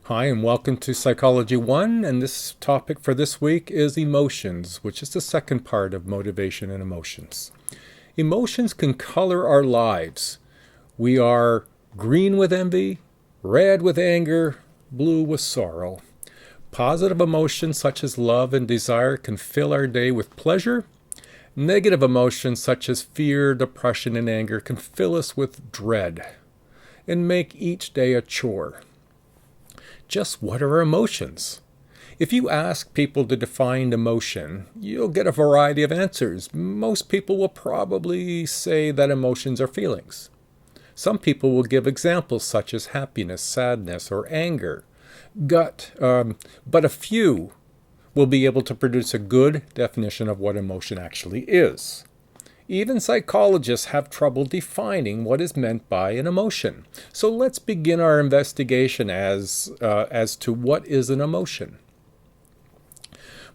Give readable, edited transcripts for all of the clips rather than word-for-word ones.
Hi, and welcome to Psychology 1. And this topic for this week is emotions, which is the second part of motivation and emotions. Emotions can color our lives. We are green with envy, red with anger, blue with sorrow. Positive emotions such as love and desire can fill our day with pleasure. Negative emotions such as fear, depression, and anger can fill us with dread and make each day a chore. Just what are emotions? If you ask people to define emotion, you'll get a variety of answers. Most people will probably say that emotions are feelings. Some people will give examples such as happiness, sadness, or anger, but a few will be able to produce a good definition of what emotion actually is. Even psychologists have trouble defining what is meant by an emotion. So let's begin our investigation as to what is an emotion.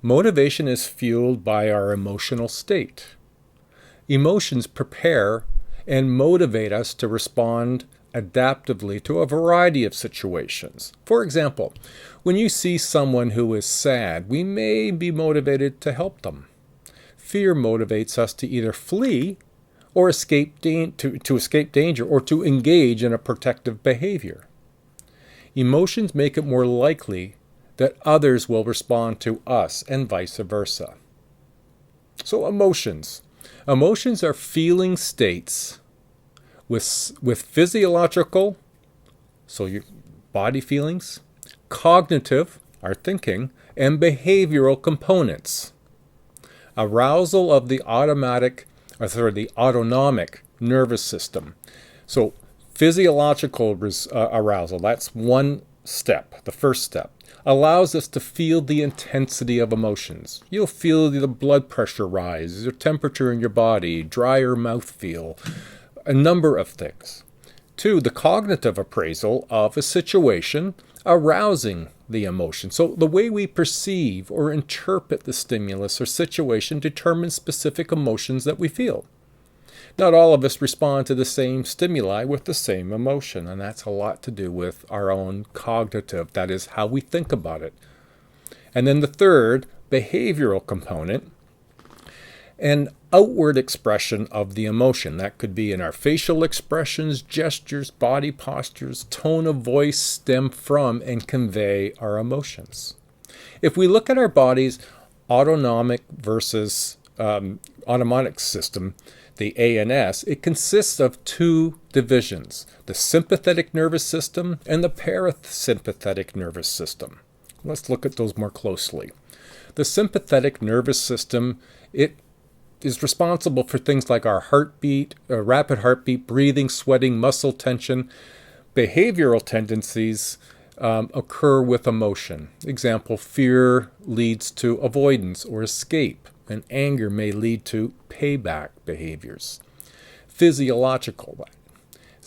Motivation is fueled by our emotional state. Emotions prepare and motivate us to respond adaptively to a variety of situations. For example, when you see someone who is sad, we may be motivated to help them. Fear motivates us to either flee or escape danger or to engage in a protective behavior. Emotions make it more likely that others will respond to us and vice versa. So emotions. Emotions are feeling states with physiological, so your body feelings, cognitive, our thinking, and behavioral components. Arousal of the autonomic nervous system. So physiological arousal, that's one step, the first step, allows us to feel the intensity of emotions. You'll feel the blood pressure rise, your temperature in your body, drier mouthfeel, a number of things. 2, the cognitive appraisal of a situation arousing the emotion. So the way we perceive or interpret the stimulus or situation determines specific emotions that we feel. Not all of us respond to the same stimuli with the same emotion, and that's a lot to do with our own cognitive, that is, how we think about it. And then the third, behavioral component, an outward expression of the emotion. That could be in our facial expressions, gestures, body postures, tone of voice stem from and convey our emotions. If we look at our body's autonomic versus autonomic system, the ANS, it consists of two divisions, the sympathetic nervous system and the parasympathetic nervous system. Let's look at those more closely. The sympathetic nervous system, it is responsible for things like our heartbeat, rapid heartbeat, breathing, sweating, muscle tension. Behavioral tendencies occur with emotion. Example, fear leads to avoidance or escape, and anger may lead to payback behaviors. Physiological,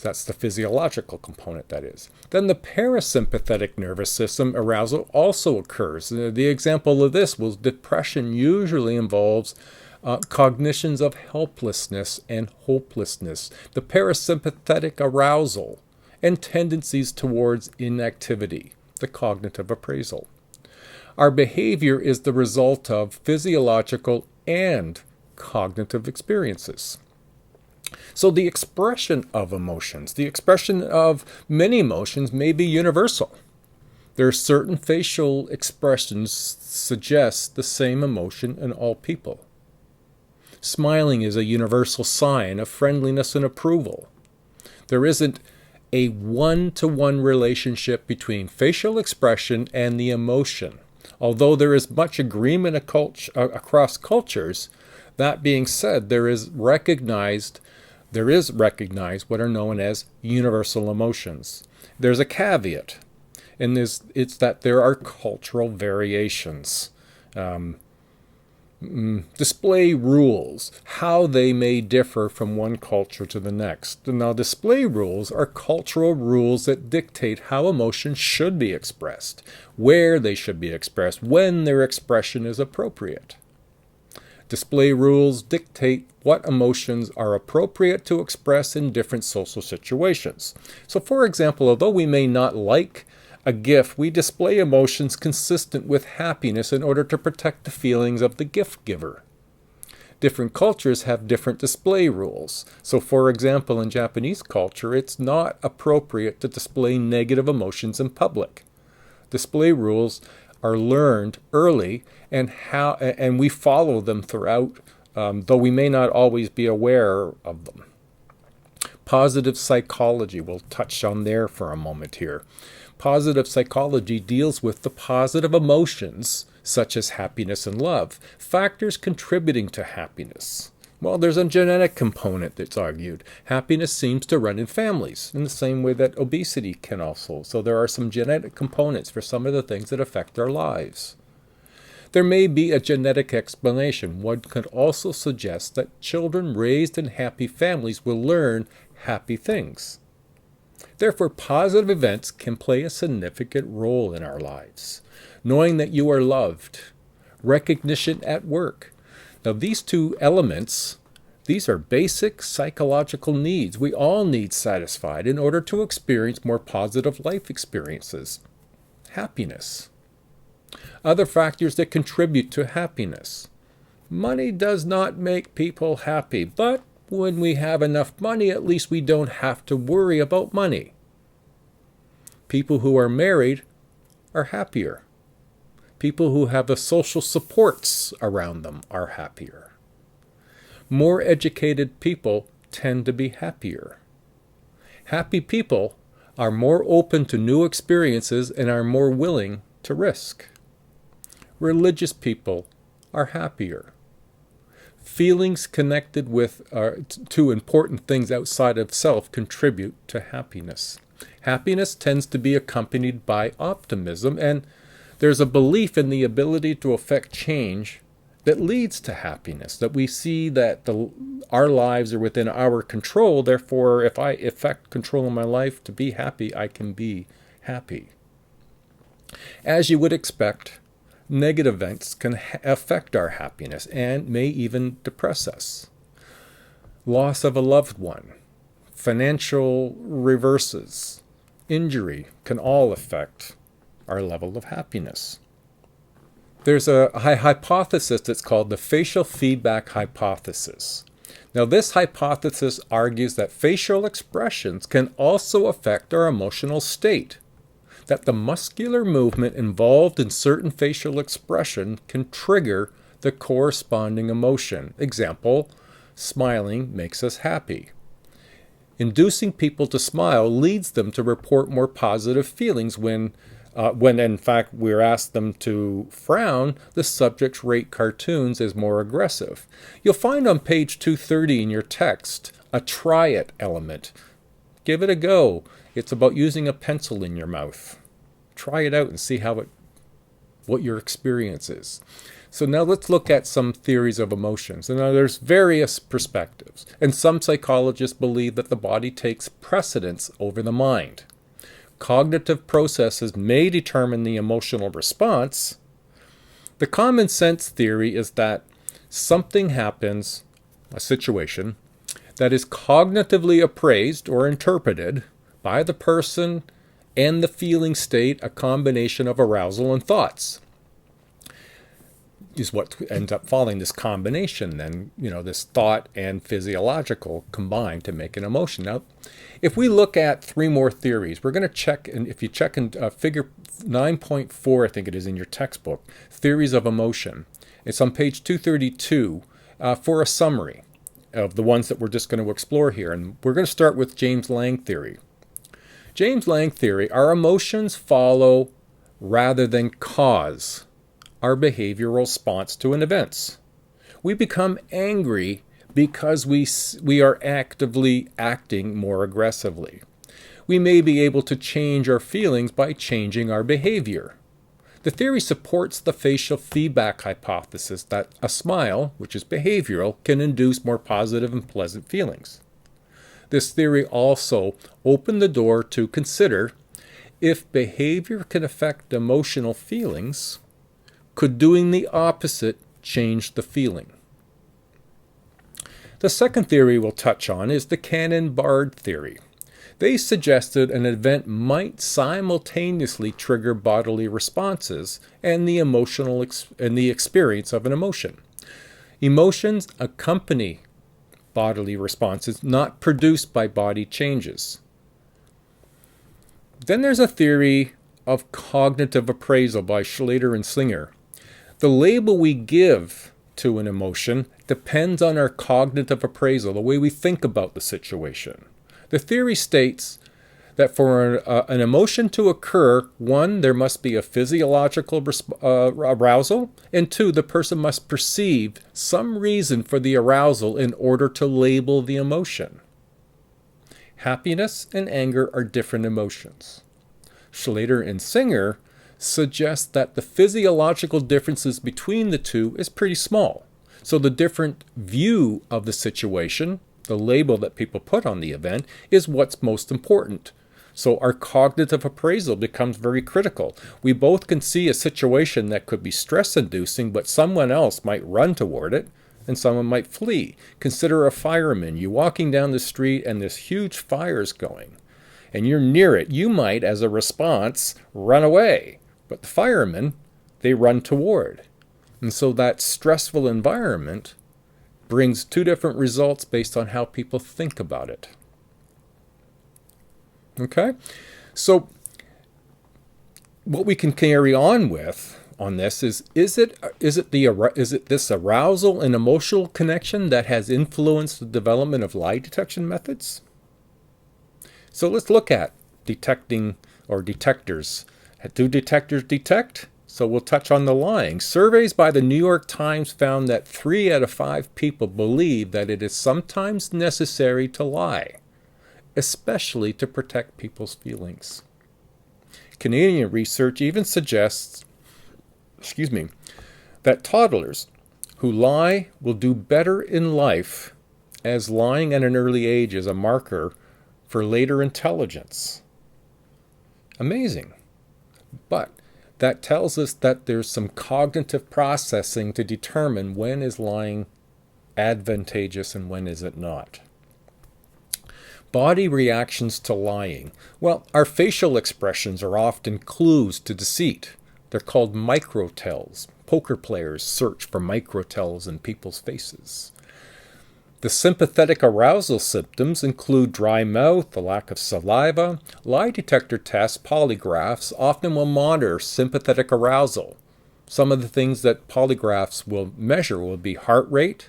that's the physiological component, that is. Then the parasympathetic nervous system arousal also occurs. The example of this was depression usually involves cognitions of helplessness and hopelessness, the parasympathetic arousal, and tendencies towards inactivity, the cognitive appraisal. Our behavior is the result of physiological and cognitive experiences. So the expression of emotions, the expression of many emotions may be universal. There are certain facial expressions suggest the same emotion in all people. Smiling is a universal sign of friendliness and approval. There isn't a one-to-one relationship between facial expression and the emotion. Although there is much agreement across cultures, that being said, there is recognized what are known as universal emotions. There's a caveat, and it's that there are cultural variations. Display rules, how they may differ from one culture to the next. Now, display rules are cultural rules that dictate how emotions should be expressed, where they should be expressed, when their expression is appropriate. Display rules dictate what emotions are appropriate to express in different social situations. So, for example, although we may not like a gift, we display emotions consistent with happiness in order to protect the feelings of the gift giver. Different cultures have different display rules. So, for example, in Japanese culture, it's not appropriate to display negative emotions in public. Display rules are learned early, and we follow them throughout, though we may not always be aware of them. Positive psychology, we'll touch on there for a moment here. Positive psychology deals with the positive emotions, such as happiness and love, factors contributing to happiness. Well, there's a genetic component that's argued. Happiness seems to run in families, in the same way that obesity can also. So there are some genetic components for some of the things that affect our lives. There may be a genetic explanation. One could also suggest that children raised in happy families will learn happy things. Therefore, positive events can play a significant role in our lives. Knowing that you are loved, recognition at work. Now, these two elements, these are basic psychological needs we all need satisfied in order to experience more positive life experiences. Happiness. Other factors that contribute to happiness. Money does not make people happy, but when we have enough money, at least we don't have to worry about money. People who are married are happier. People who have the social supports around them are happier. More educated people tend to be happier. Happy people are more open to new experiences and are more willing to risk. Religious people are happier. Feelings connected with to important things outside of self contribute to happiness. Happiness tends to be accompanied by optimism, and there's a belief in the ability to affect change that leads to happiness, that we see that our lives are within our control. Therefore, if I effect control in my life to be happy, I can be happy. As you would expect, negative events can affect our happiness and may even depress us. Loss of a loved one, financial reverses, injury can all affect our level of happiness. There's a hypothesis that's called the facial feedback hypothesis. Now, this hypothesis argues that facial expressions can also affect our emotional state, that the muscular movement involved in certain facial expression can trigger the corresponding emotion. Example, smiling makes us happy. Inducing people to smile leads them to report more positive feelings when in fact we're asked them to frown, the subjects rate cartoons as more aggressive. You'll find on page 230 in your text a try it element. Give it a go. It's about using a pencil in your mouth. Try it out and see what your experience is. So now let's look at some theories of emotions. And now there's various perspectives. And some psychologists believe that the body takes precedence over the mind. Cognitive processes may determine the emotional response. The common sense theory is that something happens, a situation, that is cognitively appraised or interpreted by the person and the feeling state, a combination of arousal and thoughts, is what ends up following this combination. Then, this thought and physiological combine to make an emotion. Now, if we look at three more theories, we're going to check, and if you check in figure 9.4, I think it is in your textbook, theories of emotion. It's on page 232 for a summary of the ones that we're just going to explore here. And we're going to start with James Lange theory. James Lange theory, our emotions follow rather than cause our behavioral response to an event. We become angry because we are actively acting more aggressively. We may be able to change our feelings by changing our behavior. The theory supports the facial feedback hypothesis that a smile, which is behavioral, can induce more positive and pleasant feelings. This theory also opened the door to consider if behavior can affect emotional feelings, could doing the opposite change the feeling? The second theory we'll touch on is the Cannon-Bard theory. They suggested an event might simultaneously trigger bodily responses and the experience of an emotion. Emotions accompany bodily responses, not produced by body changes. Then there's a theory of cognitive appraisal by Schlatter and Singer. The label we give to an emotion depends on our cognitive appraisal, the way we think about the situation. The theory states that for an emotion to occur, one, there must be a physiological arousal, and two, the person must perceive some reason for the arousal in order to label the emotion. Happiness and anger are different emotions. Schlatter and Singer suggest that the physiological differences between the two is pretty small. So the different view of the situation, the label that people put on the event, is what's most important. So our cognitive appraisal becomes very critical. We both can see a situation that could be stress-inducing, but someone else might run toward it, and someone might flee. Consider a fireman. You're walking down the street, and this huge fire is going, and you're near it. You might, as a response, run away. But the firemen, they run toward. And so that stressful environment brings two different results based on how people think about it. Okay? So what we can carry on with on this is it this arousal and emotional connection that has influenced the development of lie detection methods? So let's look at detecting or detectors. Do detectors detect? So we'll touch on the lying. Surveys by the New York Times found that 3 out of 5 people believe that it is sometimes necessary to lie, especially to protect people's feelings. Canadian research even suggests, that toddlers who lie will do better in life, as lying at an early age is a marker for later intelligence. Amazing. But that tells us that there's some cognitive processing to determine when is lying advantageous and when is it not. Body reactions to lying. Well, our facial expressions are often clues to deceit. They're called microtells. Poker players search for microtells in people's faces. The sympathetic arousal symptoms include dry mouth, the lack of saliva. Lie detector tests, polygraphs, often will monitor sympathetic arousal. Some of the things that polygraphs will measure will be heart rate,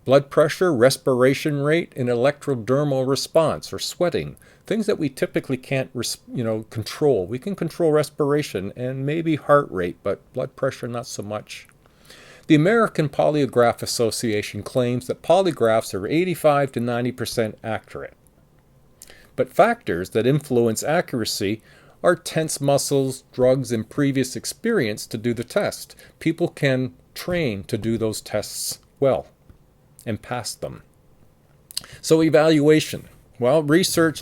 blood pressure, respiration rate, and electrodermal response, or sweating. Things that we typically can't control. We can control respiration and maybe heart rate, but blood pressure not so much. The American Polygraph Association claims that polygraphs are 85 to 90% accurate. But factors that influence accuracy are tense muscles, drugs, and previous experience to do the test. People can train to do those tests well and pass them. So evaluation. Well, research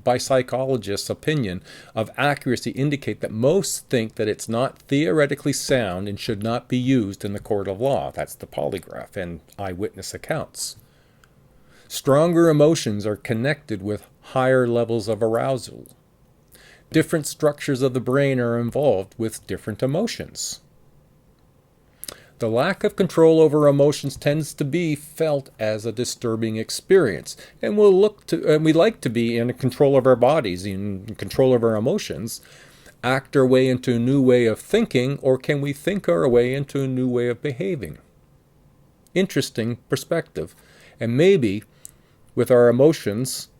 by psychologists' opinion of accuracy indicate that most think that it's not theoretically sound and should not be used in the court of law. That's the polygraph and eyewitness accounts. Stronger emotions are connected with higher levels of arousal. Different structures of the brain are involved with different emotions. The lack of control over emotions tends to be felt as a disturbing experience, and we like to be in control of our bodies, in control of our emotions, act our way into a new way of thinking, or can we think our way into a new way of behaving? Interesting perspective. And maybe with our emotions,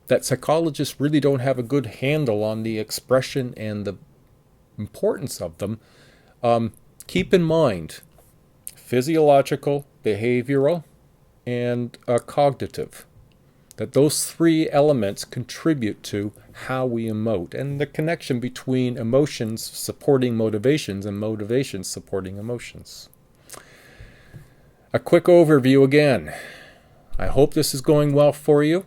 that psychologists really don't have a good handle on the expression and the importance of them. Keep in mind, physiological, behavioral, and cognitive, that those 3 elements contribute to how we emote, and the connection between emotions supporting motivations and motivations supporting emotions. A quick overview again. I hope this is going well for you.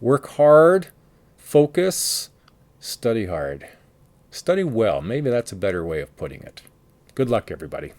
Work hard, focus, study hard. Study well. Maybe that's a better way of putting it. Good luck, everybody.